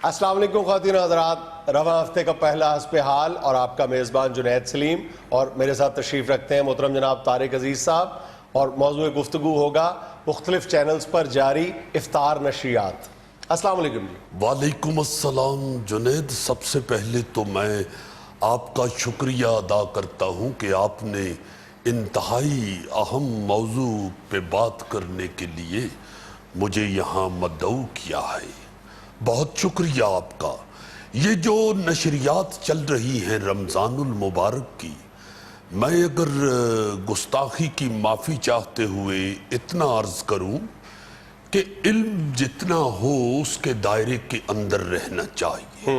السلام علیکم خواتین و حضرات، رواں ہفتے کا پہلا حسب حال اور آپ کا میزبان جنید سلیم، اور میرے ساتھ تشریف رکھتے ہیں محترم جناب طارق عزیز صاحب، اور موضوع گفتگو ہوگا مختلف چینلز پر جاری افطار نشریات۔ السلام علیکم جی۔ وعلیکم السلام جنید، سب سے پہلے تو میں آپ کا شکریہ ادا کرتا ہوں کہ آپ نے انتہائی اہم موضوع پہ بات کرنے کے لیے مجھے یہاں مدعو کیا ہے۔ بہت شکریہ آپ کا۔ یہ جو نشریات چل رہی ہیں رمضان المبارک کی، میں اگر گستاخی کی معافی چاہتے ہوئے اتنا عرض کروں کہ علم جتنا ہو اس کے دائرے کے اندر رہنا چاہیے۔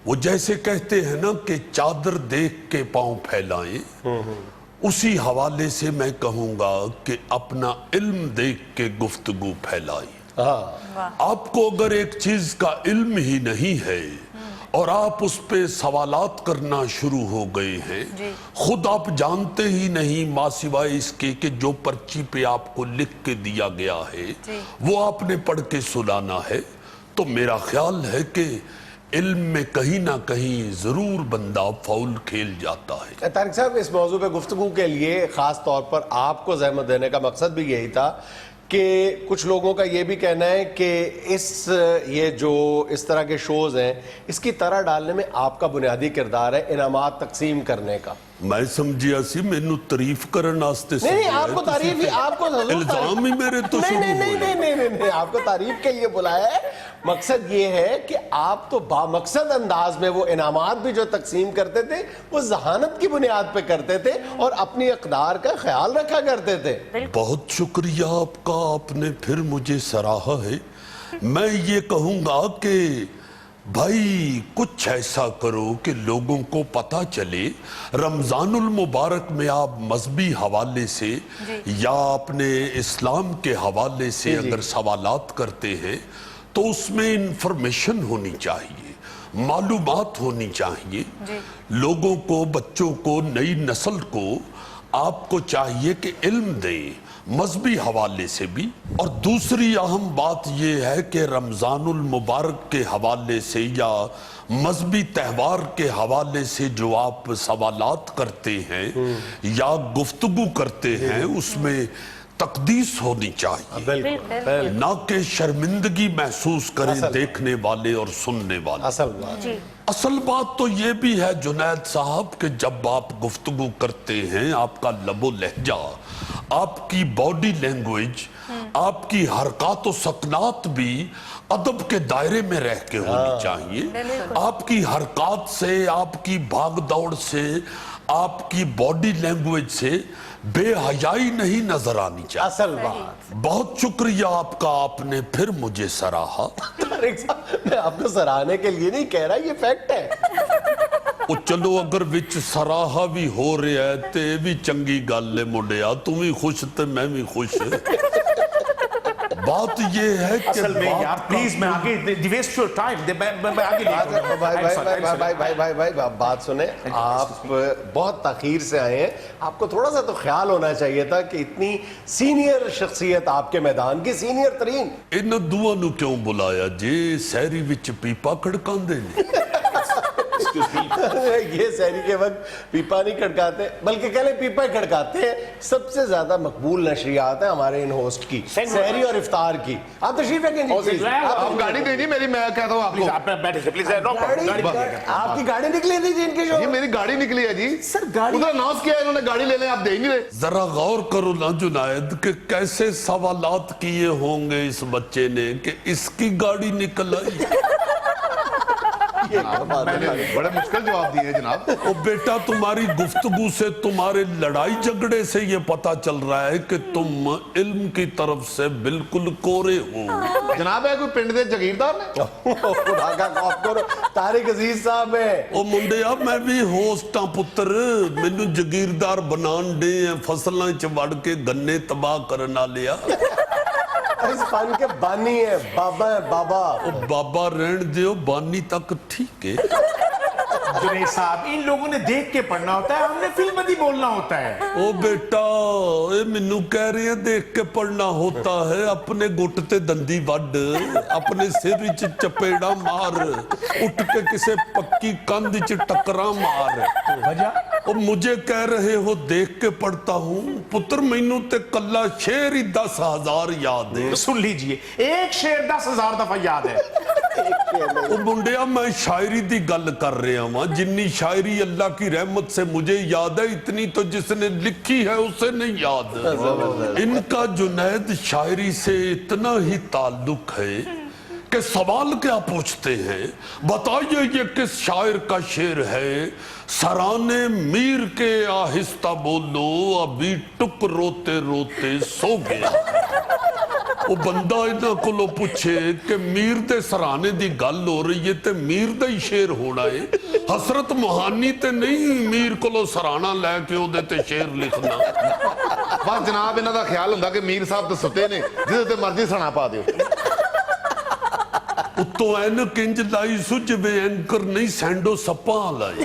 وہ جیسے کہتے ہیں نا کہ چادر دیکھ کے پاؤں پھیلائیں، اسی حوالے سے میں کہوں گا کہ اپنا علم دیکھ کے گفتگو پھیلائیں۔ آپ کو اگر ایک چیز کا علم ہی نہیں ہے اور آپ اس پہ سوالات کرنا شروع ہو گئے ہیں، خود آپ جانتے ہی نہیں ماں سوائے اس کے کہ جو پرچی پہ آپ کو لکھ کے دیا گیا ہے وہ آپ نے پڑھ کے سنانا ہے، تو میرا خیال ہے کہ علم میں کہیں نہ کہیں ضرور بندہ فاؤل کھیل جاتا ہے۔ طارق صاحب، اس موضوع پہ گفتگو کے لیے خاص طور پر آپ کو زحمت دینے کا مقصد بھی یہی تھا کہ کچھ لوگوں کا یہ بھی کہنا ہے کہ یہ جو اس طرح کے شوز ہیں اس کی طرح ڈالنے میں آپ کا بنیادی کردار ہے انعامات تقسیم کرنے کا۔ میں سمجھیا سی مینو تعریف کرن واسطے نہیں، آپ کو تعریف ہی، آپ کو الزام ہی میرے تو شروع ہوئے۔ نہیں، آپ کو تعریف کے لیے بلایا ہے۔ مقصد یہ ہے کہ آپ تو بامقصد انداز میں وہ انعامات بھی جو تقسیم کرتے تھے وہ ذہانت کی بنیاد پہ کرتے تھے اور اپنی اقدار کا خیال رکھا کرتے تھے۔ بہت شکریہ آپ کا، آپ نے پھر مجھے سراہا ہے۔ میں یہ کہوں گا کہ بھائی کچھ ایسا کرو کہ لوگوں کو پتہ چلے رمضان المبارک میں آپ مذہبی حوالے سے یا اپنے اسلام کے حوالے سے اگر سوالات کرتے ہیں تو اس میں انفارمیشن ہونی چاہیے، معلومات ہونی چاہیے۔ لوگوں کو، بچوں کو، نئی نسل کو آپ کو چاہیے کہ علم دیں مذہبی حوالے سے بھی۔ اور دوسری اہم بات یہ ہے کہ رمضان المبارک کے حوالے سے یا مذہبی تہوار کے حوالے سے جو آپ سوالات کرتے ہیں یا گفتگو کرتے ہیں اس میں تقدیس ہونی چاہیے، نہ کہ شرمندگی محسوس کریں دیکھنے والے اور سننے والے۔ اصل بات تو یہ بھی ہے جنید صاحب کہ جب آپ گفتگو کرتے ہیں آپ کا لب و لہجہ، آپ کی باڈی لینگویج، آپ کی حرکات و سکنات بھی ادب کے دائرے میں رہ کے ہونی چاہیے۔ آپ کی حرکات سے، آپ کی بھاگ دوڑ سے، آپ کی باڈی لینگویج سے بے حیائی نہیں نظر آنی چاہیے۔ اصل بات۔ بہت شکریہ آپ کا، آپ نے پھر مجھے سراہا۔ طارق صاحب، میں آپ کو سراہنے کے لیے نہیں کہہ رہا، یہ فیکٹ ہے۔ او چلو اگر وچ سراہا بھی ہو رہا ہے تے بھی چنگی گل ہے مڈیا، تم بھی خوش تے میں بھی خوش۔ بات یہ ہے کہ اصل میں یار پلیز میں آگے دی ویسٹ یور ٹائم، میں آگے بھائی بات سنیں، آپ بہت تاخیر سے آئے ہیں، آپ کو تھوڑا سا تو خیال ہونا چاہیے تھا کہ اتنی سینئر شخصیت آپ کے میدان کی، سینئر ترین۔ ان دوواں نو کیوں بلایا جی؟ سہری وچ پیپا کھڑکاندے نے؟ یہ سحری کے وقت پیپا نہیں کھڑکاتے، بلکہ کہہ لیں پیپا ہی کھڑکاتے ہیں۔ سب سے زیادہ مقبول نشریات ہیں ہمارے ان ہوسٹ کی، سحری اور افطار کی۔ آپ تشریف رکھیں جی، آپ گاڑی دے جی میری، میں کہتا ہوں آپ کو آپ کی گاڑی نکلی تھی جن کی یہ میری گاڑی نکلی ہے جی، ادھر اناؤنس کیا انہوں نے گاڑی لے لیں، آپ دیں گے۔ ذرا غور کرو نا جنید کہ کیسے سوالات کیے ہوں گے اس بچے نے کہ اس کی گاڑی نکل آئی۔ بڑے مشکل جواب دیے جناب۔ او بیٹا، تمہاری گفتگو سے، تمہارے لڑائی جھگڑے سے یہ پتا چل رہا ہے کہ تم علم کی طرف سے بالکل کورے ہو۔ جناب ہے کوئی پنڈ دے جگیردار نے؟ خدا کا خوف کرو، طارق عزیز صاحب ہے۔ او منڈیا، میں بھی ہوسٹاں پتر، مینوں جگیردار بنان دے ہیں، فصلاں چ وڑ کے گنے تباہ کرنا لیا۔ اس فن کے بانی ہیں، بابا ہیں، بابا۔ او بابا رہن دیو، بانی تک ٹھیک ہے۔ जुनेद साहब, इन लोगों ने देख के पढ़ना होता है, हमने फिल्म में ही बोलना होता है। ओ बेटा ये मैनू कह रहे हैं देख के पढ़ना होता है, अपने गुट ते दंदी वड, अपने सिर च चपेड़ा मार, उठ के किसे पक्की कंध च टकरा मार। वजह? ओ मुझे कह रहे हो देख के पढ़ता हूँ, पुत्र मैनू ते कल्ला शेर ही 10,000 याद है। सुन लीजिए, एक शेर 10,000 दफा याद है। ओ मुंडिया मैं शायरी दी गल कर रहा हूँ, जिन्नी शायरी अल्लाह की रहमत से मुझे याद है, इतनी तो जिसने लिखी है उसे नहीं याद। इनका जुनैद शायरी से इतना ही ताल्लुक है कि सवाल क्या पूछते हैं, बताइए ये किस शायर का शेर है, सराने मीर के आहिस्ता बोलो, अभी टुक रोते रोते सो गया। ਉਹ ਬੰਦਾ ਇਹਨਾਂ ਕੋਲੋਂ ਪੁੱਛੇ ਕਿ ਮੀਰ ਦੇ ਸਰਾਣੇ ਦੀ ਗੱਲ ਹੋ ਰਹੀ ਹੈ ਤੇ ਮੀਰ ਦਾ ਹੀ ਸ਼ੇਰ ਹੋਣਾ ਹੈ, ਹਸਰਤ ਮੁਹਾਨੀ ਤੇ ਨਹੀਂ ਮੀਰ ਕੋਲੋਂ ਸਰਾਣਾ ਲੈ ਕੇ ਉਹਦੇ ਤੇ ਸ਼ੇਰ ਲਿਖਣਾ। ਬਸ ਜਨਾਬ ਇਹਨਾਂ ਦਾ ਖਿਆਲ ਹੁੰਦਾ ਕਿ ਮੀਰ ਸਾਹਿਬ ਤਾਂ ਸੁੱਤੇ ਨੇ, ਜਿਹਦੇ ਤੇ ਮਰਜ਼ੀ ਸਣਾ ਪਾ ਦਿਓ। ਉੱਤੋਂ ਐਨਕ ਇੰਜ ਲਾਈ ਸੁਝਵੇ ਐਂਕਰ ਨਹੀਂ ਸੈਂਡੋ ਸੱਪਾਂ ਲਾਈ।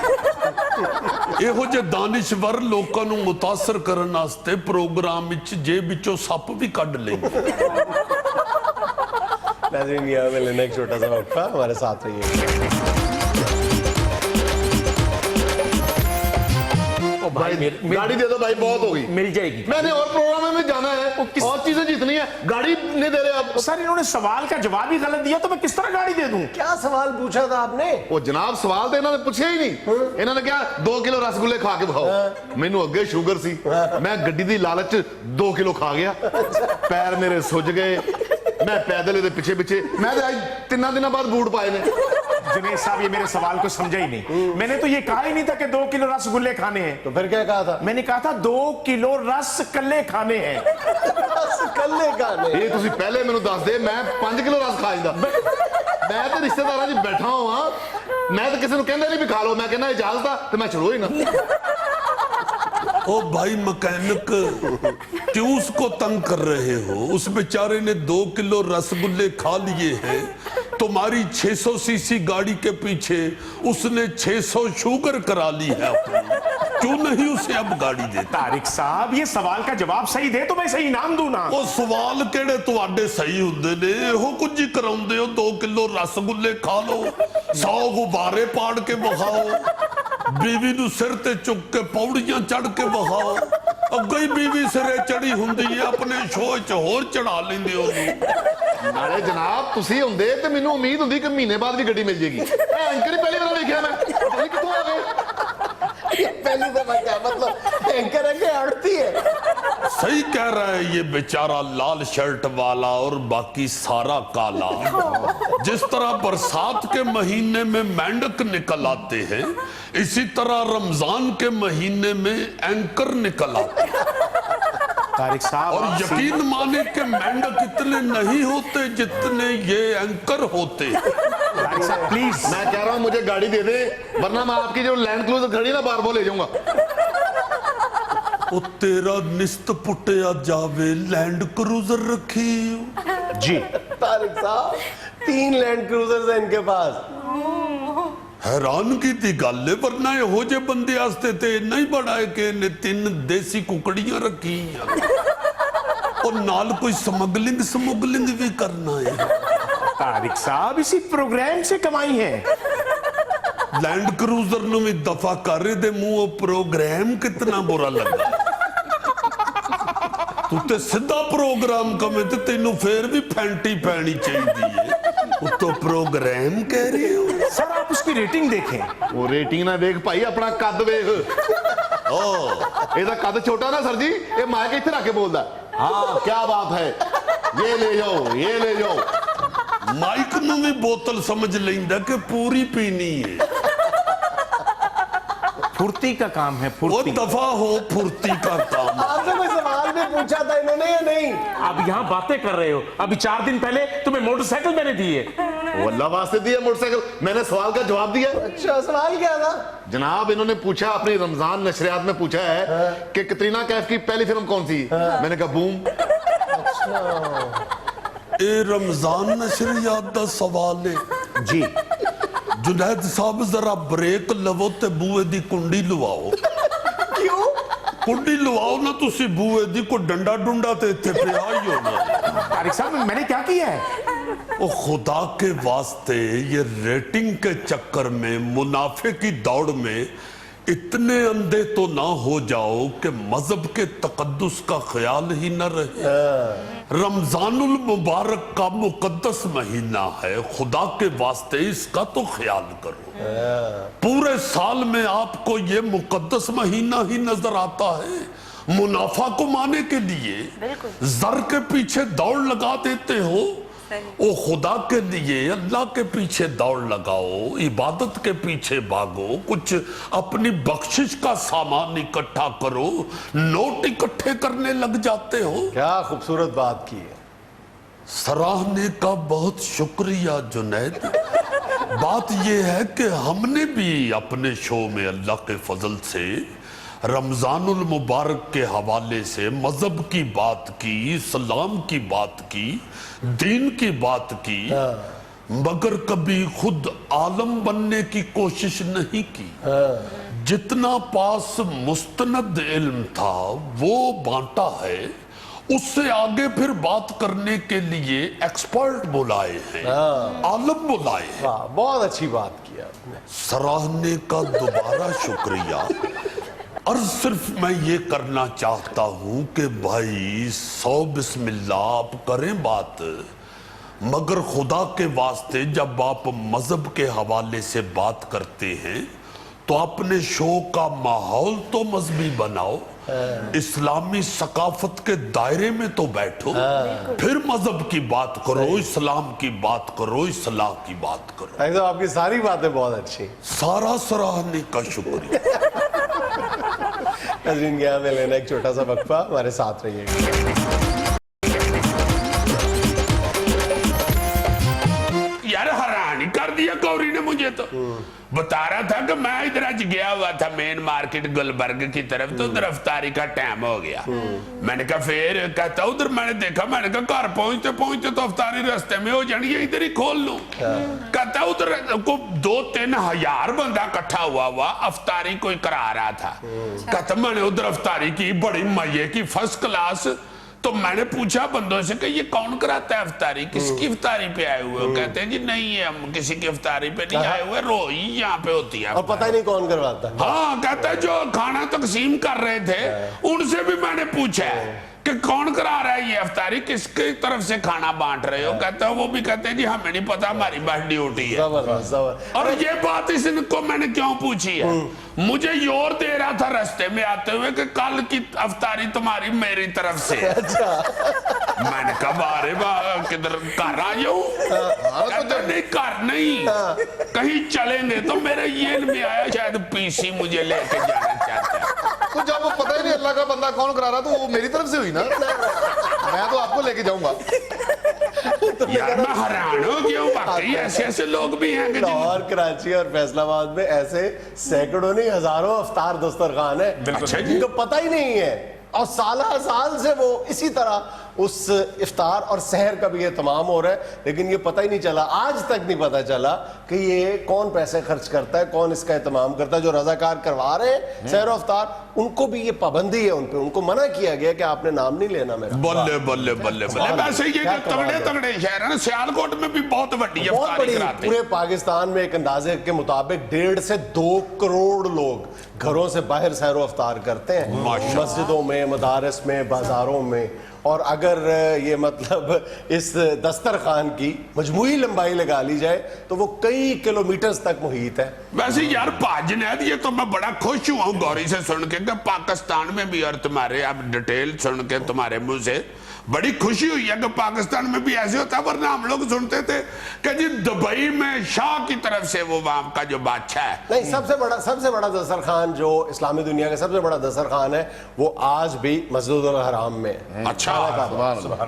ਇਹੋ ਜਿਹੇ ਦਾਨਿਸ਼ਵਰ ਲੋਕਾਂ ਨੂੰ ਮੁਤਾਸਰ ਕਰਨ ਵਾਸਤੇ ਪ੍ਰੋਗਰਾਮ ਵਿੱਚ ਜੇਬ ਵਿੱਚੋਂ ਸੱਪ ਵੀ ਕੱਢ ਲੈਂਦੇ। नाज़रीन यहाँ में लेना एक छोटा सा वक्फा, हमारे साथ रहिए। भाई गाड़ी दे दो भाई, बहुत होगी, मिल जाएगी। मैंने और प्रोग्राम में जाना है, और चीजें जीतनी है, गाड़ी नहीं दे रहे आप। सर इन्होंने सवाल का जवाब ही गलत दिया तो मैं किस तरह गाड़ी दे दूं? क्या सवाल पूछा था आपने? ਉਹ ਜਨਾਬ ਸਵਾਲ ਤਾਂ ਇਹਨਾਂ ਨੇ ਪੁੱਛਿਆ ਹੀ ਨਹੀਂ। ਇਹਨਾਂ ਨੇ ਕਿਹਾ 2 ਕਿਲੋ ਰਸਗੁੱਲੇ ਖਾ ਕੇ ਵਿਖਾਓ। ਮੈਨੂੰ ਅੱਗੇ ਸ਼ੂਗਰ ਸੀ, ਮੈਂ ਗੱਡੀ ਦੀ ਲਾਲਚ 2 ਕਿਲੋ ਖਾ ਗਿਆ, ਪੈਰ ਮੇਰੇ ਸੁੱਜ ਗਏ, ਮੈਂ ਪੈਦਲ ਇਹਦੇ ਪਿੱਛੇ ਪਿੱਛੇ, ਮੈਂ ਤਾਂ ਅੱਜ 3 ਦਿਨਾਂ ਬਾਅਦ ਬੂਟ ਪਾਏ ਨੇ। जुनेद साहब, ये मेरे सवाल को समझा ही नहीं। मैंने तो ये कहा ही नहीं था कि 2 किलो रसगुल्ले खाने हैं। तो फिर क्या कहा था? मैंने कहा था 2 किलो रसगुल्ले खाने हैं। कल्ले खाने। ਇਹ ਤੁਸੀਂ ਪਹਿਲੇ ਮੈਨੂੰ ਦੱਸ ਦੇ, ਮੈਂ 5 ਕਿਲੋ ਰਸ ਖਾ ਜਾਂਦਾ। ਮੈਂ ਤਾਂ ਰਿਸ਼ਤੇਦਾਰਾਂ 'ਚ ਬੈਠਾ ਹਾਂ, ਮੈਂ ਤਾਂ ਕਿਸੇ ਨੂੰ ਕਹਿੰਦਾ ਨਹੀਂ ਵੀ ਖਾ ਲਓ, ਮੈਂ ਕਹਿੰਦਾ ਇਜਾਜ਼ਤ ਆ ਤੇ ਮੈਂ ਛੜੋ ਹੀ ਨਾ। ओ भाई मैकेनिक क्यों उसको तंग कर रहे हो, उस बेचारे ने 2 किलो रसगुल्ले खा लिए हैं, तुम्हारी 600 सीसी गाड़ी के पीछे उसने 600 शुगर करा ली है अपनी, क्यों नहीं उसे अब गाड़ी देते? तारिक साहब, ये सवाल का जवाब सही दे तो मैं सही इनाम दूं ना। ਉਹ ਸਵਾਲ ਕਿਹੜੇ ਤੁਹਾਡੇ ਸਹੀ ਹੁੰਦੇ ਨੇ, ਇਹੋ ਕੁਝ ਹੀ ਕਰਾਉਂਦੇ ਹੋ। 2 ਕਿਲੋ ਰਸਗੁੱਲੇ ਖਾ ਲਓ, 100 ਗੁਬਾਰੇ ਪਾੜ ਕੇ ਵਿਖਾਓ, ਬੀਵੀ ਨੂੰ ਸਿਰ ਤੇ ਚੁੱਕ ਕੇ ਪੌੜੀਆਂ ਚੜ ਕੇ ਵਿਖਾਓ, ਅੱਗੇ ਹੀ ਬੀਵੀ ਸਿਰੇ ਚੜੀ ਹੁੰਦੀ ਹੈ, ਆਪਣੇ ਸ਼ੋਅ 'ਚ ਹੋਰ ਚੜਾ ਲੈਂਦੇ ਉਹਨੂੰ। ਨਾਲੇ ਜਨਾਬ ਤੁਸੀਂ ਹੁੰਦੇ ਤੇ ਮੈਨੂੰ ਉਮੀਦ ਹੁੰਦੀ ਕਿ ਮਹੀਨੇ ਬਾਅਦ ਵੀ ਗੱਡੀ ਮਿਲ ਜੇਗੀ। ਇਹ ਐਂਕਰ ਹੀ ਪਹਿਲੀ ਵਾਰ ਵੇਖਿਆ ਮੈਂ, ਪਤਾ ਨਹੀਂ ਕਿੱਥੋਂ ਆ ਗਏ। पहली दफा क्या मतलब एंकर है कि अड़ती है? सही कह रहा है ये बेचारा लाल शर्ट वाला और बाकी सारा काला। जिस तरह बरसात के महीने में मेंढक निकल आते हैं, इसी तरह रमजान के महीने में एंकर निकल आते हैं। तारिक साहब, और यकीन माने कि मेंढक इतने नहीं होते जितने ये एंकर होते। तारिक साहब प्लीज, मैं कह रहा हूँ मुझे गाड़ी दे दे, वरना मैं आपकी जो लैंड क्रूजर खड़ी ना बार ले जाऊंगा। ओ तेरा निस्त पुटिया जावे लैंड क्रूजर रखी जी तारिक साहब 3 लैंड क्रूजर्स हैं इनके पास। हैरानगी दी गल है, वरना ਇਹੋ ਜਿਹੇ ਬੰਦੇ ਵਾਸਤੇ ਤੇ ਇੰਨਾ ਹੀ ਬੜਾ ਹੈ ਕਿ ਇਹਨੇ 3 ਦੇਸੀ ਕੁਕੜੀਆਂ ਰੱਖੀਆਂ और नाल कोई स्मगलिंग भी करना है। तारिक साहब इसी प्रोग्राम से कमाई है। लैंड क्रूजर ਨੂੰ ਵੀ ਦਫਾ ਕਰ ਰਹੇ ਦੇ ਮੂੰਹ प्रोग्राम कितना बुरा लगा। तू ते सीधा प्रोग्राम कमे ते तेनू फिर भी फैंटी पैनी चाहिए है, उतो प्रोग्राम कह रहे हो। सर आप उसकी रेटिंग देखें। वो रेटिंग ना देख भाई, अपना कद वेख। ਇਹਦਾ ਕੱਦ ਛੋਟਾ ਨਾ ਸਰ ਜੀ, ਇਹ ਮਾਈਕ ਇੱਥੇ ਰੱਖ ਕੇ ਬੋਲਦਾ। हाँ क्या बात है, ये ले जाओ, ये ले जाओ। माइक ਨੂੰ ਵੀ बोतल समझ लेंदा कि पूरी पीनी है। फुर्ती का काम है, वो फुर्ती। दफा हो फुर्ती का काम। आपसे कोई सवाल भी पूछा था इन्होंने या नहीं? आप यहाँ बातें कर रहे हो, अभी 4 दिन पहले तुम्हें मोटरसाइकिल मैंने दी है। वो अल्लाह वास्ते दिया मोटरसाइकिल, मैंने सवाल का जवाब दिया। अच्छा सवाल क्या था? जनाब इन्होंने पूछा, अपनी रमजान नशरियात में पूछा है कि कतरीना कैफ की पहली फिल्म कौन सी? मैंने कहा बूम। ए रमजान नशरियात दा सवाल है जी जुनैद साहब जरा ब्रेक लवो ते बूए दी कुंडी लवाओ। क्यों? कुंडी लवाओ ना तुसी बूए दी, कोई डंडा डुंडा ते इत्थे पिया ही होना। तारिक साहब मैंने क्या किया है? ओ खुदा के वास्ते ये रेटिंग के चक्कर में, मुनाफे की दौड़ में इतने अंधे तो ना हो जाओ कि मजहब के तकद्दुस का ख्याल ही न रहे। रमजानुल मुबारक का मुकद्दस महीना है, खुदा के वास्ते इसका तो ख्याल करो। पूरे साल में आपको ये मुकद्दस महीना ही नजर आता है। मुनाफा को माने के लिए जर के पीछे दौड़ लगा देते हो। ओ खुदा के लिए अल्लाह के पीछे दौड़ लगाओ, इबादत के पीछे भागो, कुछ अपनी बख्शिश का सामान इकट्ठा करो, नोट इकट्ठे करने लग जाते हो। क्या खूबसूरत बात की है। सराहने का बहुत शुक्रिया जुनैद। बात यह है कि हमने भी अपने शो में अल्लाह के फजल से रमजानुल मुबारक के हवाले से मजहब की बात की, इस्लाम की बात की, दीन की बात की, मगर कभी खुद आलम बनने की कोशिश नहीं की। जितना पास मुस्तनद इल्म था वो बांटा है। उससे आगे फिर बात करने के लिए एक्सपर्ट बुलाए हैं, आलम बुलाए हैं। वाह, बहुत अच्छी बात की आपने। सराहने का दोबारा शुक्रिया। और सिर्फ मैं ये करना चाहता हूं कि भाई 100 बिस्मिल्लाह आप करें बात, मगर खुदा के वास्ते जब आप मजहब के हवाले से बात करते हैं तो अपने शो का माहौल तो मजहबी बनाओ, इस्लामी सकाफत के दायरे में तो बैठो, फिर मजहब की बात करो, इस्लाम की बात करो, इस्लाह की बात करो। एकदम आपकी सारी बातें बहुत अच्छी। सारा सराहने का शुक्रिया। नाज़रीन, यहाँ में लेना एक छोटा सा वक्फा, हमारे साथ रहिएगा। यार हैरान कर दिया गौरी ने मुझे तो। बता रहा था कि मैं इधर आज गया हुआ था मेन मार्केट गुलबर्ग की तरफ, तो उधर अफ्तारी का टाइम हो गया। मैंने कहा फिर, कहता उधर मैंने देखा, मैंने कहा घर पहुंचते पहुंचते तो अफ्तारी रास्ते में हो जानी है, इधर ही खोल लूं। कहता उधर को 2-3 हजार बंदा इकट्ठा हुआ अफ्तारी कोई करा रहा था। कहता मैंने उधर अफ्तारी की, बड़ी मजे की, फर्स्ट क्लास। तो मैंने पूछा बंदों से कि ये कौन कराता है अफ्तारी, किसकी अफ्तारी पे आए हुए हो? कहते हैं जी नहीं है, हम किसी की अफ्तारी पे नहीं आए हुए, रोज यहाँ पे होती है। और पता ही नहीं कौन करवाता। हाँ, कहता है जो खाना तकसीम कर रहे थे उनसे भी मैंने पूछा कि कौन करा रहा है ये अफ्तारी, किसकी तरफ से खाना बांट रहे हो? कहता है वो भी कहते हैं जी हमें नहीं पता, हमारी बस ड्यूटी है। जबरदस्त, जबरदस्त। और ये बात इसको मैंने क्यों पूछी है? मुझे योर दे रहा था रास्ते में आते हुए कि कल की अफ्तारी तुम्हारी मेरी तरफ से। अच्छा। मैंने कहा अरे वाह, किधर घर आए हो? कहता नहीं घर नहीं, कहीं चलेंगे। तो मेरे ये में आया शायद पीसी मुझे लेके जाना चाहता है। तो जब वो पता ही नहीं अल्लाह का बंदा कौन करा रहा, तो वो मेरी तरफ से हुई ना। मैं तो आपको लेके जाऊंगा। यार मैं हैरान हो गया हूँ, वाकई ऐसे ऐसे लोग भी हैं कि लाहौर, कराची और फैसलाबाद में ऐसे सैकड़ों नहीं हजारों अफ्तार दस्तरखान है जिनको पता ही नहीं है, और साल से वो इसी तरह उस इफ्तार और सहर का भी एहतमाम हो रहा है, लेकिन ये पता ही नहीं चला, आज तक नहीं पता चला कि ये कौन पैसे खर्च करता है, कौन इसका एहतमाम करता है। जो रजाकार करवा रहे हैं सहर और इफ्तार, उनको भी ये पाबंदी है, उनपे उनको मना किया गया कि आपने नाम नहीं लेना मेरा। बल्ले बल्ले बल्ले बल्ले। वैसे ये तगड़े तगड़े शहर है ना, सियालकोट में भी बहुत बड़ी इफ्तारी कराते हैं। पूरे पाकिस्तान में एक अंदाजे के मुताबिक 1.5 से 2 करोड़ लोग घरों से बाहर सहर और इफ्तार करते हैं, मस्जिदों में, मदारस में, बाजारों में। और अगर ये मतलब इस दस्तरखान की मजमूई लंबाई लगा ली जाए तो वो कई किलोमीटर तक मुहित है। वैसे यार जुनैद, ये तो मैं बड़ा खुश हुआ हूँ गौरी से सुन के कि पाकिस्तान में भी, और तुम्हारे अब डिटेल सुन के तुम्हारे मुंह से बड़ी खुशी हुई है कि पाकिस्तान में भी ऐसे होता है। वरना हम लोग सुनते थे कि जी दुबई में शाह की तरफ से वो वहां का जो बादशाह है। नहीं, सबसे बड़ा दस्तरखान जो इस्लामी दुनिया का सबसे बड़ा दस्तरखान है वो आज भी मस्जिदुल हराम में है। अच्छा,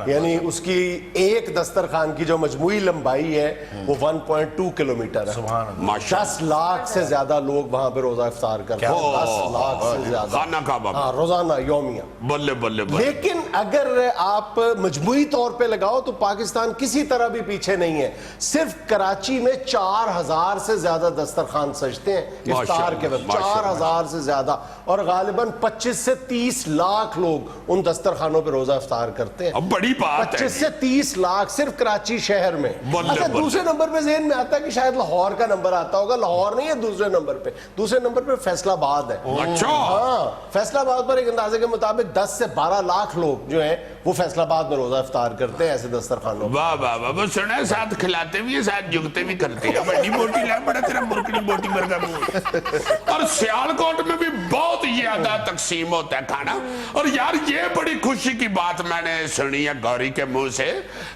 यानी उसकी एक दस्तरखान की जो मजमूई लंबाई है वो 1.2 किलोमीटर किलोमीटर है। माशा 10 लाख से ज्यादा लोग वहां पे रोजा इफ्तार करते हैं, 10 लाख से ज्यादा खाना काबा। हाँ, रोजाना यौमिया। बल्ले बल्ले बल्ले। लेकिन अगर आप मजमूई तौर पे लगाओ तो पाकिस्तान किसी तरह भी पीछे नहीं है। सिर्फ कराची में 4000 से ज्यादा दस्तरखान सजते हैं इफ्तार के वक्त, 4000 से ज्यादा, और गालिबन 25 से 30 लाख लोग उन दस्तरखानों पे रोजा इफ्तार करते हैं। अब बड़ी बात है 25 से 30 लाख सिर्फ कराची शहर में। अच्छा, दूसरे नंबर पे ज़हन में आता है कि शायद लाहौर का नंबर आता होगा। लाहौर नहीं है दूसरे नंबर पे, दूसरे नंबर पे फैसलाबाद है। अच्छा। हाँ, फैसलाबाद पर एक अंदाजे के मुताबिक 10 से 12 लाख लोग जो हैं वो फैसलाबाद में रोजा इफ्तार करते हैं ऐसे दस्तरखानों में। वाह वाह वाह, वो सुना साथ खिलाते भी है, साथ जुगते भी करते हैं। बड़ी बोटी ला, बड़ा तेरा मुर्कनी बोटी मरगा मुंह। और सियालकोट में भी बहुत ज्यादा तकसीम होता है खाना। और यार ये बड़ी खुशी की बात मैंने सुनी है गौरी के मुंह से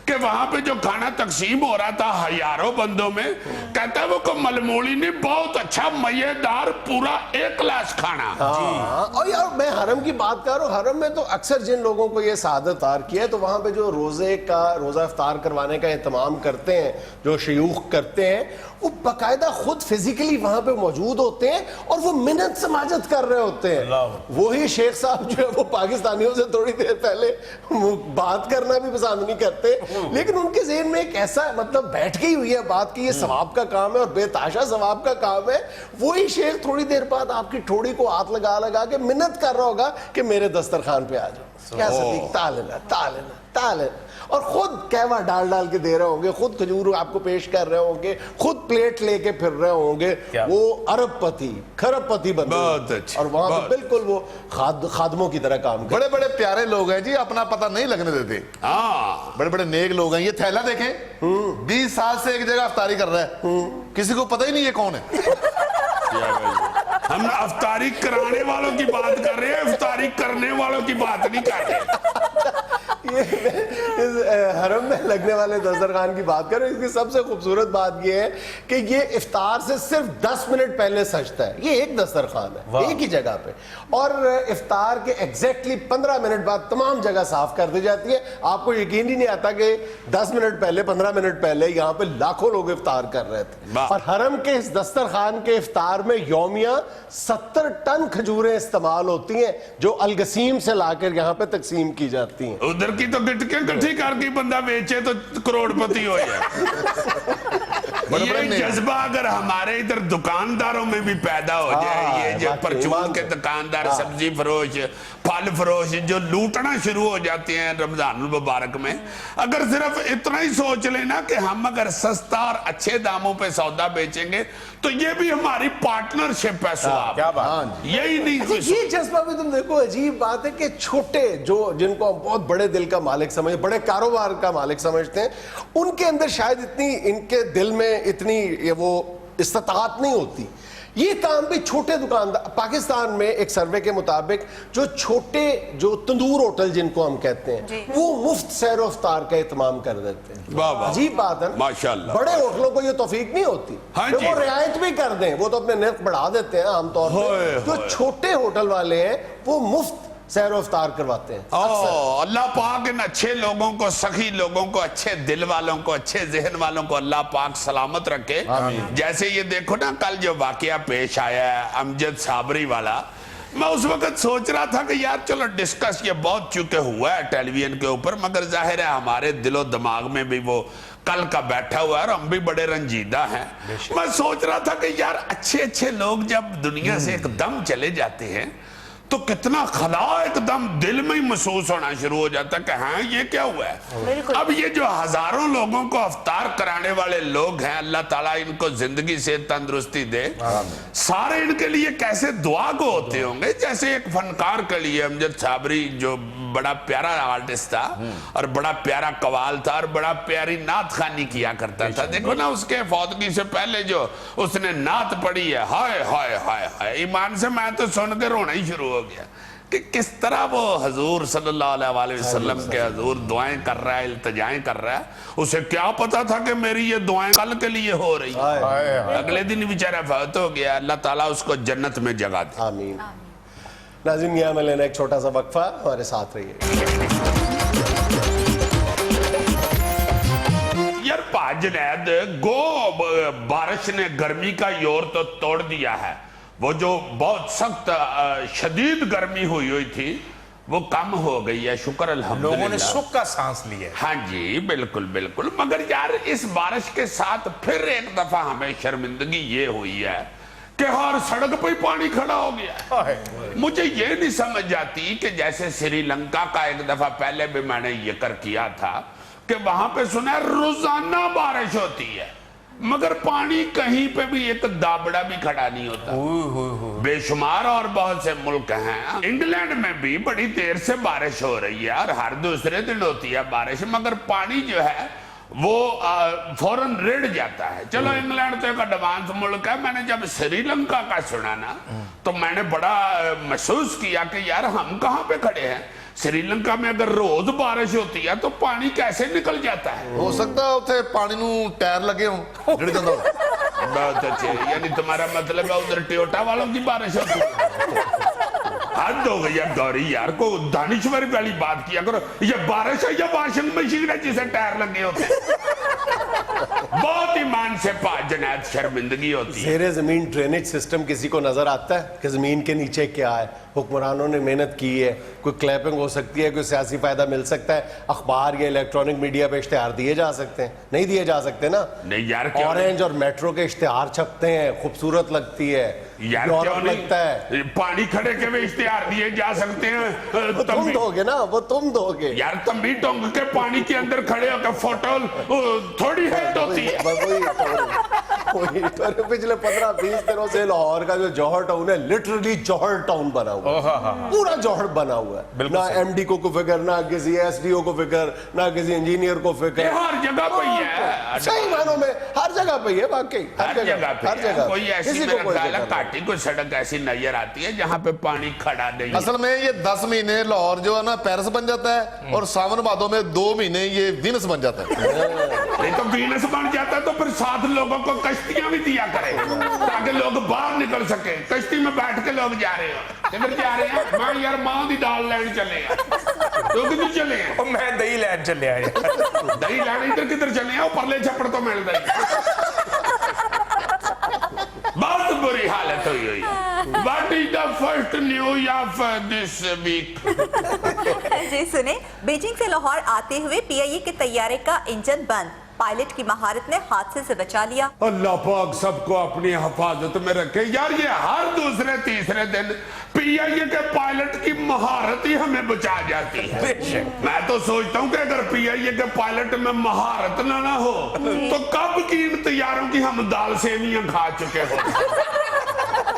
कि वहां पे जो खाना तकसीम हो रहा था हजारों बंदों में, कहता है वो को मलमूली ने बहुत अच्छा मजेदार पूरा एक क्लास खाना। हाँ, और यार मैं हरम की बात कर रहा हूँ। हरम में तो अक्सर जिन लोगों को ये सादत इफ्तार किया है, तो वहां पे जो रोजा इफ्तार करवाने का एहतमाम करते हैं, जो शयूख करते हैं, वो बाकायदा खुद फिजिकली वहां पे मौजूद होते हैं और वो मिन्नत समाजत कर रहे होते हैं। वही शेख साहब जो है वो पाकिस्तानियों से थोड़ी देर पहले बात करना भी पसंद नहीं करते, लेकिन उनके ज़हन में एक ऐसा मतलब बैठ गई हुई है बात कि ये सवाब का काम है और बेताशा सवाब का काम है। वही शेख थोड़ी देर बाद आपकी ठोड़ी को हाथ लगा लगा के मिन्नत कर रहा होगा कि मेरे दस्तरखान पे आ जाओ, क्या सदीक तालेना तालेना तालेना, और खुद कहवा डाल डाल के दे रहे होंगे, खुद खजूर आपको पेश कर रहे होंगे, खुद प्लेट लेके फिर रहे होंगे। वो अरबपति खरबपति बंदे, बहुत अच्छे, और वहां पे बिल्कुल वो खादमों की तरह काम कर। बड़े बड़े प्यारे लोग हैं जी, अपना पता नहीं लगने देते। हाँ, बड़े बड़े नेक लोग हैं। ये थैला देखें, 20 साल से एक जगह अफ्तारी कर रहा है, किसी को पता ही नहीं ये कौन है। हम अफ्तारी कराने वालों की बात कर रहे हैं, अफ्तारी करने वालों की बात नहीं कर रहे। ये इस हरम में लगने वाले दस्तरखान की बात करें, इसकी सबसे खूबसूरत बात ये है कि ये इफ्तार से सिर्फ 10 मिनट पहले सजता है। ये एक दस्तरखान है एक ही जगह पे, और इफ्तार के एग्जैक्टली 15 मिनट बाद तमाम जगह साफ कर दी जाती है। आपको यकीन ही नहीं आता कि 10 मिनट पहले 15 मिनट पहले यहाँ पे लाखों लोग इफ्तार कर रहे थे। और हरम के इस दस्तरखान के इफ्तार में यौमिया 70 टन खजूरें इस्तेमाल होती हैं जो अलगसीम से लाकर यहाँ पे तकसीम की जाती हैं। उधर की तो गिटके इकट्ठी करके बंदा बेचे तो करोड़पति हो जाए। ये जज्बा अगर हमारे इधर दुकानदारों में भी पैदा हो जाए, ये जो परचून के दुकानदार, सब्जी फरोश, फल फरोश जो लूटना शुरू हो जाते हैं रमजान मुबारक में, अगर सिर्फ इतना ही सोच लेना कि हम अगर सस्ता और अच्छे दामों पे सौदा बेचेंगे तो ये भी हमारी पार्टनरशिप है। क्या बात, यही नहीं। ये जज्बा भी तुम देखो, अजीब बात है कि छोटे जो जिनको हम बहुत बड़े दिल का मालिक समझ, बड़े कारोबार का मालिक समझते हैं, उनके अंदर शायद इतनी, इनके दिल में इतनी ये वो इस्तात नहीं होती। ये काम भी छोटे दुकानदार, पाकिस्तान में एक सर्वे के मुताबिक जो छोटे जो तंदूर होटल जिनको हम कहते हैं, वो मुफ्त सैर व इफ्तार का एहतमाम कर देते हैं। वाह वाह, अजीब बात है। माशाल्लाह। बड़े होटलों को ये तौफीक नहीं होती। हाँ तो जी। वो रियायत भी कर दें, वो तो अपने निर्ख बढ़ा देते हैं आमतौर पर। जो छोटे होटल वाले हैं वो मुफ्त सैर व इफ्तार करवाते हैं। अल्लाह पाक इन अच्छे लोगों को, सखी लोगों को, अच्छे दिल वालों को, अच्छे जहन वालों को अल्लाह पाक सलामत रखे। जैसे ये देखो ना, कल जो वाकया पेश आया है अमजद साबरी वाला, मैं उस वक्त सोच रहा था कि यार चलो डिस्कस ये बहुत चुके हुआ है टेलीविजन के ऊपर, मगर जाहिर है हमारे दिलो दिमाग में भी वो कल का बैठा हुआ है और हम भी बड़े रंजीदा हैं। मैं सोच रहा था कि यार अच्छे अच्छे लोग जब दुनिया से एकदम चले जाते हैं तो कितना खला एकदम दिल में ही महसूस होना शुरू हो जाता है कि हाँ ये क्या हुआ है। अब ये जो हजारों लोगों को अफ्तार कराने वाले लोग हैं, अल्लाह ताला इनको जिंदगी से तंदुरुस्ती दे, सारे इनके लिए कैसे दुआ को होते होंगे। जैसे एक फनकार के लिए अमजद साबरी जो बड़ा प्यारा आर्टिस्ट था और बड़ा प्यारा कवाल था और बड़ा प्यारी नात खानी किया करता था। देखो ना उसके फौतगी से पहले जो उसने नात पढ़ी है, हाय हाय हाय हाय, ईमान से मैं तो सुन के रोना ही शुरू हो गया कि किस तरह वो हजूर सल्लल्लाहु अलैहि वसल्लम के हजूर दुआएं कर रहा है, इल्तिजाएं कर रहा है। उसे क्या पता था कि मेरी ये दुआएं कल के लिए हो रही है। अगले दिन बेचारा फौत हो गया, अल्लाह ताला उसको जन्नत में जगह दे। आमीन। नाज़रीन, यहाँ में लेना एक छोटा सा वक्फा, हमारे साथ रहिए। यार जुनैद बारिश ने गर्मी का जोर तो तोड़ दिया है। वो जो बहुत सख्त शदीद गर्मी हुई थी वो कम हो गई है, शुक्र अल्हम्दुलिल्लाह। लोगों ने सुख का सांस लिया। हाँ जी बिल्कुल बिल्कुल। मगर यार इस बारिश के साथ फिर एक दफा हमें शर्मिंदगी ये हुई है कि हर सड़क पे ही पानी खड़ा हो गया। मुझे ये नहीं समझ आती कि जैसे श्रीलंका का एक दफा पहले भी मैंने जिक्र किया था कि वहां पे सुना है रोजाना बारिश होती है मगर पानी कहीं पे भी एक दाबड़ा भी खड़ा नहीं होता। बेशुमार और बहुत से मुल्क हैं, इंग्लैंड में भी बड़ी देर से बारिश हो रही है और हर दूसरे दिन होती है बारिश, मगर पानी जो है वो फौरन रेड़ जाता है। चलो इंग्लैंड तो एक एडवांस मुल्क है, मैंने जब श्रीलंका का सुना ना तो मैंने बड़ा महसूस किया कि यार हम कहाँ पे खड़े हैं। श्रीलंका में अगर रोज बारिश होती है तो पानी कैसे निकल जाता है। हो सकता है उत्थे पानी नू टायर लगे हो गिर जांदा हो। बहुत अच्छे, यानी तुम्हारा मतलब है उधर टोयोटा वालों की बारिश होती है। हद हो गई है गौरी यार, को दानिश्वरी वाली बात किया करो। ये बारिश है या वॉशिंग मशीन है जिसे टायर लगे होते हैं। बहुत ईमान से जुनैद शर्मिंदगी होती है। ज़ेरे ज़मीन ड्रेनेज सिस्टम किसी को नजर आता है कि ज़मीन के नीचे क्या है? हुक्मरानों ने मेहनत की है, कोई क्लैपिंग हो सकती है, कोई सियासी फायदा मिल सकता है, अखबार या इलेक्ट्रॉनिक मीडिया पे इश्तेहार दिए जा सकते हैं? नहीं दिए जा सकते ना। नहीं यार, क्यों ऑरेंज और मेट्रो के इश्तेहार छपते हैं, खूबसूरत लगती है यार, क्यों नहीं लगता है। पानी खड़े के भी इश्तेहार दिए जा सकते हैं। तुम दोगे ना, वो तुम दोगे यार। तुम भी टोंग के पानी के अंदर खड़े होकर फोटो थोड़ी हिट होती है। पिछले 15-20 दिनों से लाहौर का जो जौहर टाउन है लिटरली जौहर टाउन बना हुआ है, पूरा जौहर बना हुआ है। ना एमडी को फिक्र, ना किसी एसडीओ को फिक्र, ना किसी इंजीनियर को फिक्र। हर जगह पे ही है, सही मानों में हर जगह पे ही है। वाकई हर जगह पे हर जगह कोई ऐसी काटी कोई सड़क ऐसी नजर आती है जहाँ पे पानी खड़ा नहीं। असल में ये 10 महीने लाहौर जो है ना पेरिस बन जाता है और सावन भादों में 2 महीने ये वीनस बन जाता है। नहीं तो वीनस बन जाता है तो फिर साथ लोगों को कश्तियां भी दिया करें ताकि लोग बाहर निकल सके। कश्ती में बैठ के लोग जा रहे हो, किधर जा रहे हैं? मैं यार मां दी दाल लैन चले हैं। तो किधर चले हैं? मैं दही लैन चले आया। दही लैन इधर किधर चले हैं? परले छप्पड़ तो मिल रही। बहुत बुरी हालत हुई हुई। What is the first news of this week? जी सुने, बीजिंग से लाहौर आते हुए पीआईए के तैयारे का इंजन बंद, पायलट की महारत ने हादसे से बचा लिया। अल्लाह पाक सबको अपनी हिफाजत में रखे। यार ये हर दूसरे तीसरे दिन पीआईए के पायलट की महारत ही हमें बचा जाती है। मैं तो सोचता हूँ कि अगर पीआईए के पायलट में महारत ना हो तो कब की इन तैयारों की हम दाल सेवियां खा चुके हो।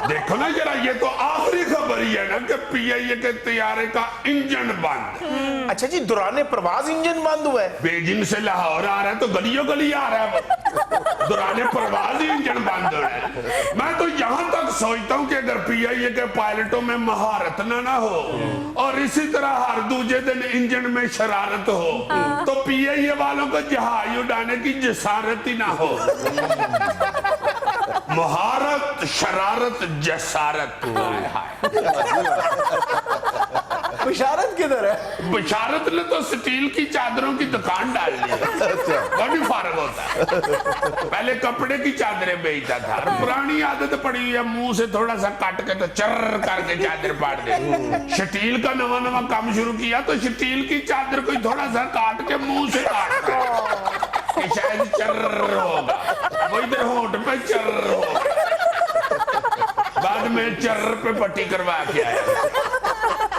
देखो ना जरा, ये तो आखिरी खबर ही है ना कि पीआईए के तैयारे का इंजन बंद। अच्छा जी, दौरान प्रवास इंजन बंद हुआ है? बीजिंग से लाहौर आ रहा है तो गलियों गली आ रहा है, दौरान प्रवास ही इंजन बंद हो रहा है। मैं तो यहां तक सोचता हूं कि अगर पीआईए के पायलटों में महारत ना हो और इसी तरह हर दूसरे दिन इंजन में शरारत हो तो पीआईए वालों को जहाज उड़ाने की जसारत ही ना हो। महारत, शरारत, जसारत। बिशारत किधर है? बिशारत ने तो स्टील की चादरों की दुकान डाल ली है। वो भी फारग होता है। पहले कपड़े की चादरें बेचता था, पुरानी आदत पड़ी हुई है मुंह से थोड़ा सा काट के तो चर्र करके चादर पाड़ दे। स्टील का नवा नवा काम शुरू किया तो स्टील की चादर को थोड़ा सा काट के मुंह से काट के शायद चर्र होगा, वो इधर होंठ पे चर्र होगा। बाद में चर्र पे पट्टी करवा के आया।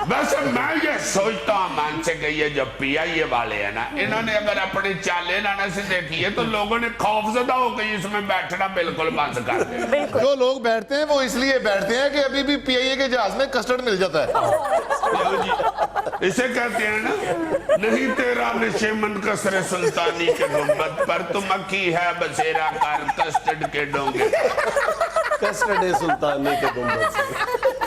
वैसे मैं ये सोचता हूँ मान से कि ये जो पीआईए वाले हैं ना, इन्होंने अगर अपनी चालें ना से देखी है तो लोगों ने खौफजदा होकर इसमें बैठना बिल्कुल बंद कर दिया। जो लोग बैठते हैं वो इसलिए बैठते हैं कि अभी भी पीआईए के जहाज में कस्टर्ड मिल जाता है। इसे कहते हैं ना, नहीं तेरा नशेमंद कसरे सुल्तानी के गुंबद पर तुम अकी है बसेरा कर कस्टर्ड के डोंगे। कस्टर्ड सुल्तानी के गुंबद से।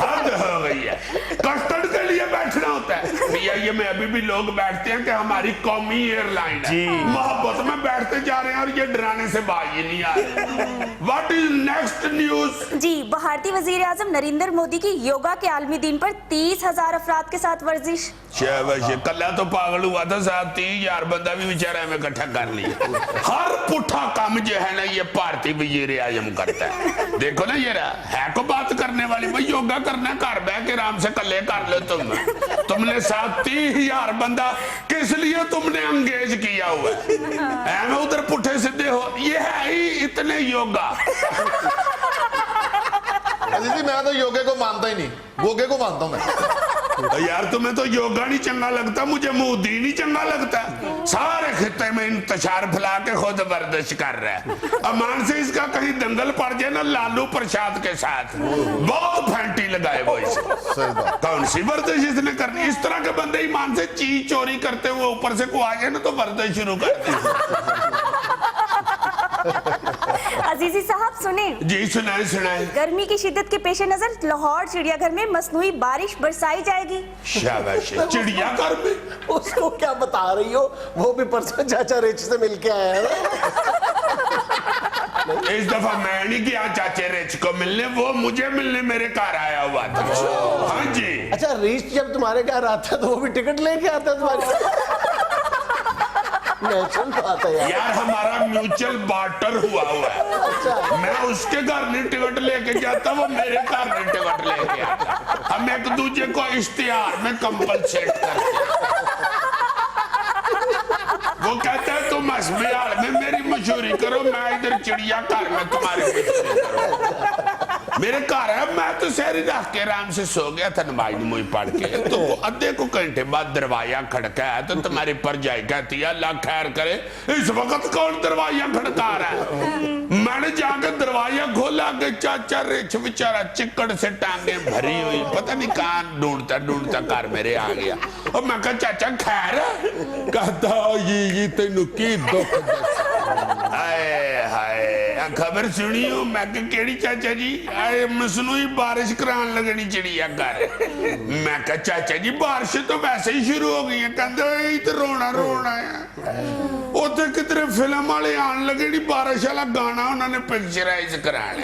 हद हद हो गई है। कस्टर्ड के लिए बैठना होता है। PIA में अभी भी लोग बैठते हैं कि हमारी कौमी एयरलाइन है, मोहब्बत में बैठते जा रहे हैं और ये डराने से बाहर ही नहीं आ रहे। What is next news? जी, भारतीय वजीर आजम नरेंद्र मोदी की योगा के आलमी दिन पर 30,000 अफराद के साथ वर्जिश। शाबाश, कल्ला तो पागल हुआ था साहब, 30,000 बंदा भी बेचारा में इकट्ठा कर लिया। हर पुट्ठा काम जो है ना ये भारतीय वजीर आजम करता है। देखो ना ये है को बात करने वाली, भाई योगा करना घर बह के आराम से कल्ले कर लो तुमने साथ 30,000 बंदा किस लिए तुमने एंगेज किया हुआ है? मैं उधर पुट्ठे सीधे हो, ये है ही इतने योगा। अजीज जी मैं तो योगे को मानता ही नहीं, गोगे को मानता हूं मैं। यार तुम्हें तो योगा नहीं चंगा लगता, मुझे मोदी नहीं चंगा लगता। सारे खिते में इंतशार फैला के खुद वर्जिश कर रहा है। अमान से इसका कहीं दंगल पड़ जाए ना लालू प्रसाद के साथ, बहुत फैंटी लगाए वो इसे। कौन सी वर्जिश इसने करनी? इस तरह के बंदे ईमान से चीज चोरी करते हुए ऊपर से को आ जाए ना तो वर्जिश शुरू कर दी। अजीजी साहब सुने। जी सुनाए सुनाए। गर्मी की शिद्दत के पेश नजर लाहौर चिड़ियाघर में मसनूई बारिश बरसाई जाएगी। शाबाश, चिड़ियाघर में? उसको क्या बता रही हो, वो भी परसों चाचा रिच से मिलके आया है ना। इस दफा मैं नहीं गया चाचे रिच को मिलने, वो मुझे मिलने मेरे घर आया हुआ था। हाँ जी। अच्छा, रिच जब तुम्हारे घर आता तो वो भी टिकट लेके आता तुम्हारे? बात है यार हमारा म्यूचुअल बार्टर हुआ है। अच्छा। मैं उसके घर नहीं टिकट लेके जाता, वो मेरे घर नहीं टिकट लेके आता। हम एक दूसरे को इश्तिहार में कंपलसेट करते। वो कहता है तुम अस्पताल में मेरी मशहूरी करो, मैं इधर चिड़ियाघर में तुम्हारी मशहूरी करूं। मेरे घर है, मैं तो शहरी रख के आराम से सो गया था नमाज नमूज पढ़ के, तो आधे को घंटे बाद दरवाजा खड़का है तो तुम्हारी परजाई कहती है अल्लाह खैर करे इस वक्त कौन दरवाजा खड़का रहा है? मैंने जाकर दरवाजा खोला कि चाचा रिच बेचारा चिकड़ से टांगे भरी हुई, पता नहीं कहां ढूंढता ढूंढता घर मेरे आ गया। और मैं कहा चाचा खैर? कहता ये तेनू की दुख हाय हाय खबर सुनी हो? मैं केड़ी चाचा जी? आए मसनूई बारिश करान लगनी चिड़ियाघर। मैं कहा चाचा जी बारिश तो वैसे ही शुरू हो गई है। कहते तो रोना रोना है। उथे कितने फिल्म वाले आन लगे नी बारिश वाला गाना उन्होंने पिक्चराइज कराने,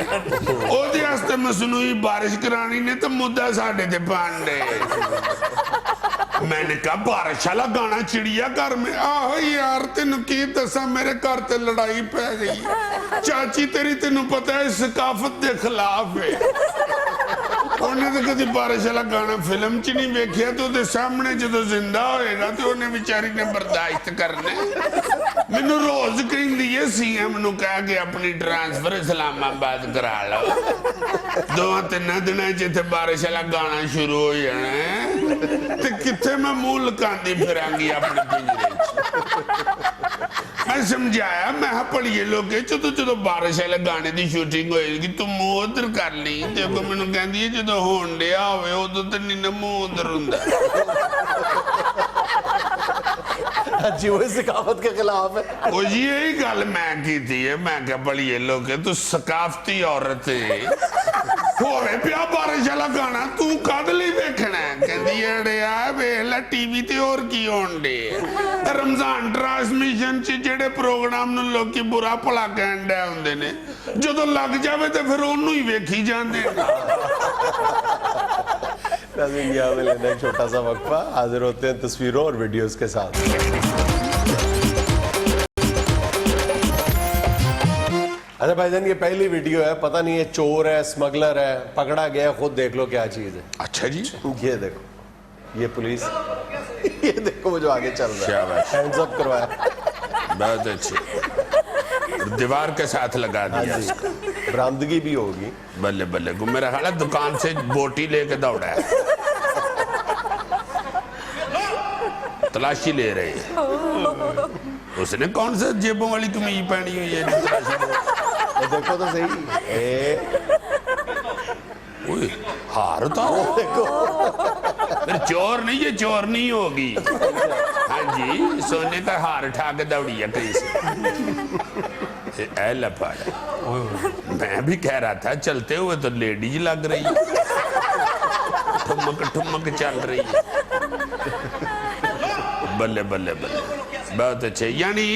ओदे वास्ते मसनूई बारिश करानी ने तो मुद्दा साडे ते पांडे। मैंने कहा बारिश वाला गाना चिड़ियाघर में? आहो यार तेन की दसा मेरे घर ते लड़ाई पै गई। चाची तेरी तेन पता है सकाफत के खिलाफ है। उन्हें तो कभी बारिश वाला गाना फिल्म च नहीं वेखिया, तो उहदे सामने जो जिंदा होएगा तो उन्हें बेचारी ने बर्दाश्त करने। मैनू रोज कहती है CM नू कह के अपनी ट्रांसफर इस्लामाबाद करा लो, 2-3 दिन जिथे बारिश वाला गाना शुरू हो जाना है ते किथे मैं मुंह लुकांदी फिरांगी अपने पिंजरे च। मैं समझाया मैं पढ़िए लोग जो बारिश वाले गाने की शूटिंग होएगी तुम मुंह उधर कर ली, देखो मैनू कहती है जो होन डिया होवे उदों तो नहीं ना मुंह उधर हुंदा। जी वो सकाफत के खिलाफ है। वो जी यही गल मैं की थी है, मैं क्या बड़िए लोग तू सकाफती औरत है, होवे पिया बारिश वाला गाना तू कद लई वेखना है? कहंदी अड़िया वेख लै टीवी ते और की होण डे। रमजान ट्रांसमिशन च जेड़े प्रोग्राम नूं लोकी बुरा भला कहण डे हुंदे ने, जदों लग जावे ते फिर ओनू ही वेखी जांदे। नाज़रीन यहाँ में लेना एक छोटा सा वक्फा, हाजिर होते हैं तस्वीरों और वीडियोस के साथ। अच्छा भाईजान ये पहली वीडियो है, पता नहीं है चोर है स्मगलर है, पकड़ा गया, खुद देख लो क्या चीज है। अच्छा जी, ये देखो, ये पुलिस, ये देखो वो जो आगे चल रहा है, हैंड्स अप करवाया, बहुत अच्छी, दीवार के साथ लगा दिया, बरामदगी भी होगी। बल्ले बल्ले, मेरा ख्याल है दुकान से बोटी लेके दौड़ा है, तलाशी ले रहे हैं। उसने कौन सा जेबों वाली कमीज पहनी हुई है? तो देखो तो सही, हार उतारा देखो, फिर चोर नहीं, ये चोर नहीं होगी। हाँ जी, सोने का हार उठा के दौड़ी है कहीं से। ए लफाड़ा, मैं भी कह रहा था चलते हुए तो लेडीज लग रही है। ठुमक ठुमक चल रही है। बल्ले बल्ले बल्ले, बहुत अच्छे। यानी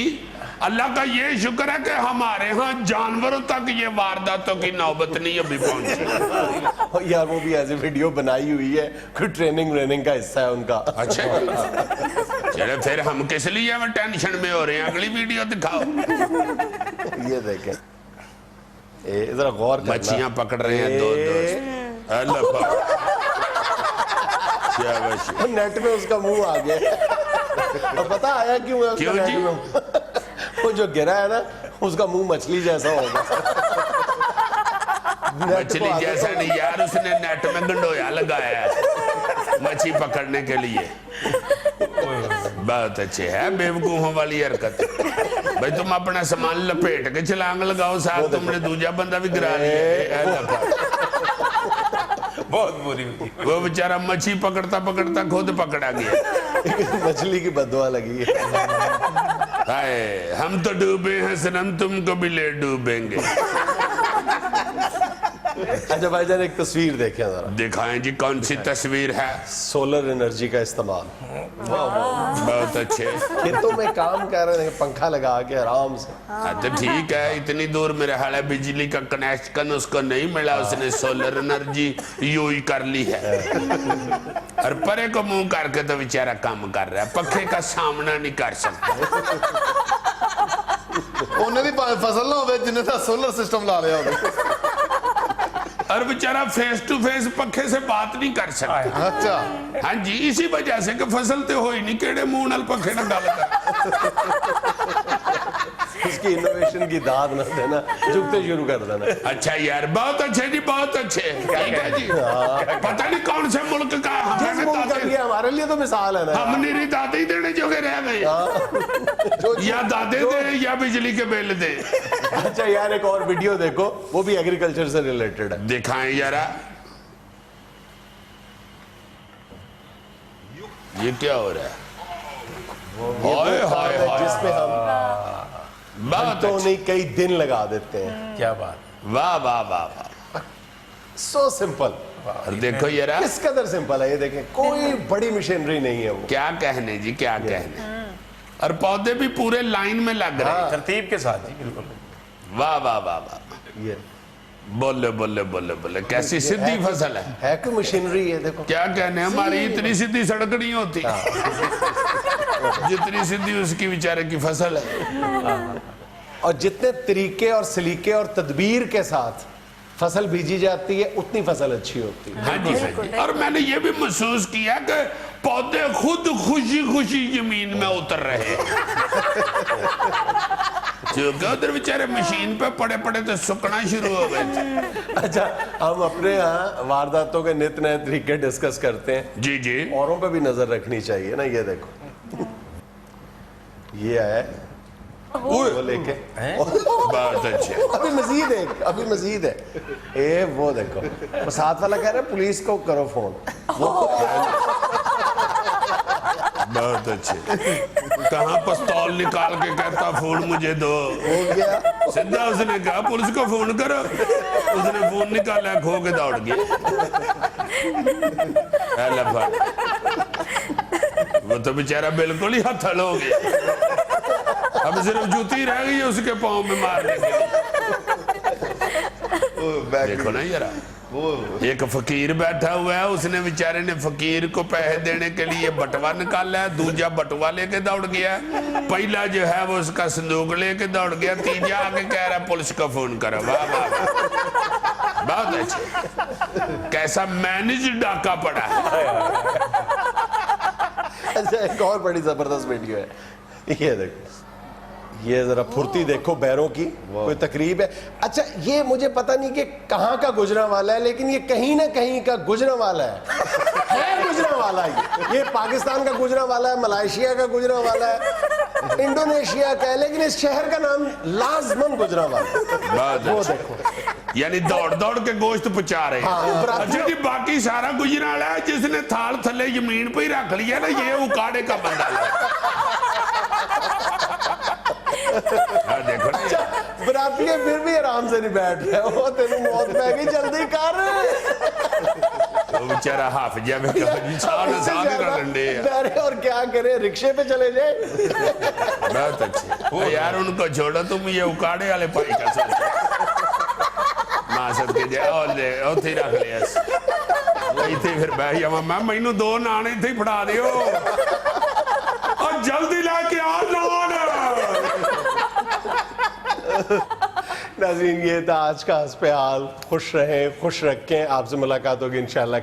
अल्लाह का ये शुक्र है कि हमारे यहाँ जानवरों तक ये वारदातों की नौबत नहीं अभी पहुंची। और यार वो भी ऐसी वीडियो बनाई हुई है, कोई ट्रेनिंग व्रेनिंग का हिस्सा है उनका। अच्छा चलो फिर हम किस लिए हम टेंशन में हो रहे हैं, अगली वीडियो दिखाओ। ये देखें, जरा गौर करना। मच्छियां पकड़ रहे हैं दो दोस्त। अल्लाह पाक, शाबाश। नेट में उसका मुंह आ गया। और पता आया क्यों है उसका क्यों नेट जी? में? वो जो गिरा है ना, उसका मुंह मछली जैसा होगा। मछली जैसा नहीं यार, उसने नेट में गंडोया लगाया है मछली पकड़ने के लिए। बहुत अच्छे है, बेवकूफों वाली हरकत। भाई तुम अपना सामान लपेट के छलांग लगाओ, साथ तुमने दूजा बंदा भी गिरा लिया। बहुत बुरी हुई। वो बेचारा मछली पकड़ता पकड़ता खुद पकड़ा गया। मछली की बददुआ लगी है। हाय हम तो डूबे हैं सनम, तुमको भी ले डूबेंगे। अच्छा भाईजान, एक तस्वीर देखें जरा। दिखाएं जी, कौन सी तस्वीर है? सोलर एनर्जी का इस्तेमाल। बहुत अच्छे। खेतों में काम कर रहे हैं, पंखा लगा के आराम से। हाँ तो ठीक है, इतनी दूर मेरे हाल है बिजली का कनेक्शन उसको नहीं मिला, उसने सोलर एनर्जी यूं ही कर ली है। और परे को मुंह करके तो बेचारा काम कर रहा है, पखे का सामना नहीं कर सकता। ਉਹਨੇ ਦੀ ਭਾਵੇਂ ਫਸਲ ਨਾ ਹੋਵੇ ਜਿੰਨੇ ਦਾ ਸੋਲਰ ਸਿਸਟਮ ਲਾ ਲਿਆ ਹੋਵੇ। और बेचारा फेस टू फेस पखे से बात नहीं कर सकता। अच्छा, हाँ जी, इसी वजह से कि फसल तो हो ही नहीं, केड़े मुंह नाल पखे ना गल कर। उसकी इनोवेशन की दाद ना देना, झुकते शुरू कर देना। अच्छा यार, बहुत अच्छे जी, बहुत अच्छे। ठीक है जी, पता नहीं कौन से मुल्क का जिस मुल्क का भी है, हमारे लिए तो मिसाल है ना। हम नहीं दादे ही देने जोगे रह गए, या दादे दे या बिजली के बिल दे। अच्छा यार, एक और वीडियो देखो, वो भी एग्रीकल्चर से रिलेटेड है। दिखाएं यारा, ये क्या हो रहा है? हाय हाय हाय, जिसमें हम बहुत तो अच्छे। नहीं कई दिन लगा देते हैं। क्या बात। वाह वाह वाह वाह। So simple. और देखो यारा, किस कदर सिंपल है ये देखें, कोई बड़ी मशीनरी नहीं है वो। क्या कहने जी, क्या कहने। और पौधे भी पूरे लाइन में लग रहे हैं। तरतीब के साथ जी, बिल्कुल। वाह वाह वाह वाह। ये बोले बोले बोले बोले, कैसी सीधी फसल है कोई मशीनरी है, देखो। क्या कहने, हमारी इतनी सीधी सड़क नहीं होती जितनी सीधी उसकी बेचारे की फसल है। और जितने तरीके और सलीके और तदबीर के साथ फसल बीजी जाती है, उतनी फसल अच्छी होती है। हाँ जी, हाँ जी। और मैंने ये भी महसूस किया कि पौधे खुद खुशी खुशी जमीन में उतर रहे हैं। जो कि उधर बेचारे मशीन पे पड़े पड़े तो सुकना शुरू हो गए थे। अच्छा, हम अपने यहाँ वारदातों के नित नए तरीके डिस्कस करते हैं। जी जी, औरों पे भी नजर रखनी चाहिए ना। ये देखो, ये है वो लेके। बहुत अच्छे। अभी मजीद है, अभी मजीद है। ए वो देखो, वो साथ वाला कह रहा है पुलिस को करो फोन। बहुत अच्छे। कहाँ पिस्तौल निकाल के कहता फोन मुझे दो, हो गया। सीधा उसने कहा पुलिस को फोन करो, उसने फोन निकाला, खो के दौड़ गया। वो तो बेचारा बिल्कुल ही हथल हो गया, अब सिर्फ जूती रह गई है उसके पाँव में मारने के लिए। देखो ना यार, एक फकीर बैठा हुआ है, उसने बेचारे ने फकीर को पैसे देने के लिए बटवा निकाला है, दूजा बटवा लेके दौड़ गया, पहला जो है वो उसका संदूक लेके दौड़ गया, तीजा आके कह रहा पुलिस को फोन करो। वाह वाह, बहुत अच्छे। कैसा मैनेज डाका पड़ा है। अच्छा, एक और बड़ी जबरदस्त वीडियो है, ये देखो। ये जरा फुर्ती देखो बैरों की, कोई तकरीब है। अच्छा, ये मुझे पता नहीं कि कहाँ का गुजरा वाला है, लेकिन ये कहीं ना कहीं का गुजरा वाला है गुजरा वाला ये पाकिस्तान का गुजरा वाला है, मलेशिया का गुजरा वाला है, इंडोनेशिया का है, लेकिन इस शहर का नाम लाजमन गुजरा वाला है। वो देखो, यानी दौड़ दौड़ के गोश्त पहुंचा रहे हैं। अच्छा जी, बाकी सारा गुजराला है, जिसने थाल थले जमीन पे ही रख लिया ना, ये उकाड़े का बंदा है। देखो ना, अच्छा, बराती फिर भी आराम से नहीं बैठ रहे हो, तेरी मौत पै गई, जल्दी कर। وہ بیچارہ حافظ جب کہا جی سارے رنڈے ہیں ارے اور کیا کریں رکشے پہ چلے جائیں بہت اچھے یار ان کو چھوڑا تم یہ اکاڑے والے پائی کا سوچا ماسد کے جائے اور تھی رکھ لیا وہی تھی پھر بہی میں مینو 2 نان تھی پڑھا دیو اور جلدی لے کے آ نان ناظرین یہ تھا آج کا حسب حال خوش رہیں خوش رکھیں آپ سے ملاقات ہوگی انشاءاللہ